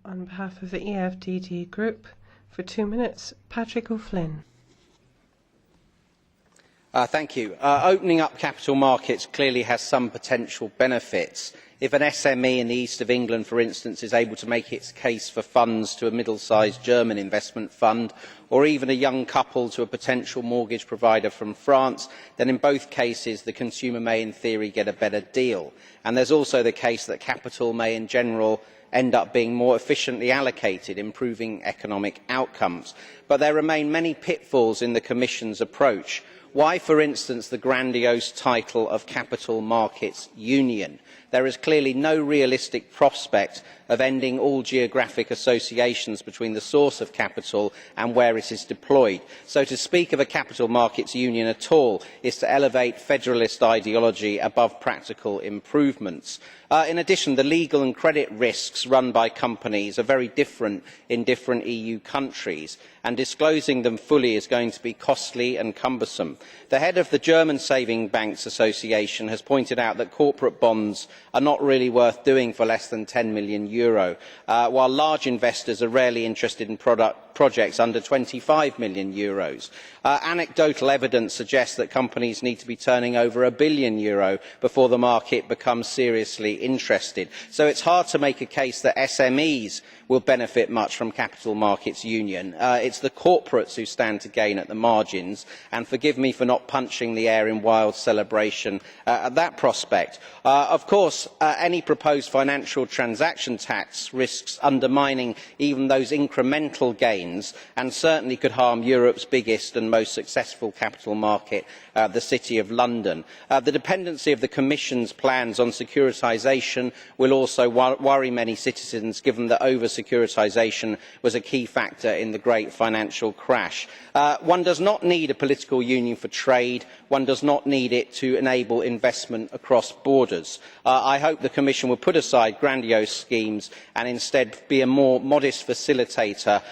On behalf of the EFDD Group, for 2 minutes, Patrick O'Flynn. Thank you. Opening up capital markets clearly has some potential benefits. If an SME in the east of England, for instance, is able to make its case for funds to a middle-sized German investment fund, or even a young couple to a potential mortgage provider from France, then in both cases the consumer may in theory get a better deal. And there is also the case that capital may in general end up being more efficiently allocated, improving economic outcomes. But there remain many pitfalls in the Commission's approach. Why, for instance, the grandiose title of Capital Markets Union? There is clearly no realistic prospect of ending all geographic associations between the source of capital and where it is deployed. So to speak of a capital markets union at all is to elevate federalist ideology above practical improvements. In addition, the legal and credit risks run by companies are very different in different EU countries, and disclosing them fully is going to be costly and cumbersome. The head of the German Saving Banks Association has pointed out that corporate bonds are not really worth doing for less than €10 million, while large investors are rarely interested in projects under €25 million. Anecdotal evidence suggests that companies need to be turning over €1 billion before the market becomes seriously interested. So it is hard to make a case that SMEs will benefit much from capital markets union. It is the corporates who stand to gain at the margins, and forgive me for not punching the air in wild celebration at that prospect. Of course, any proposed financial transaction tax risks undermining even those incremental gains, and certainly could harm Europe's biggest and most successful capital market, the City of London. The dependency of the Commission's plans on securitisation will also worry many citizens, given that over-securitisation was a key factor in the great financial crash. One does not need a political union for trade. One does not need it to enable investment across borders. I hope the Commission will put aside grandiose schemes and instead be a more modest facilitator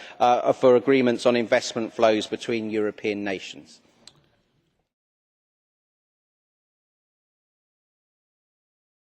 for agreements on investment flows between European nations.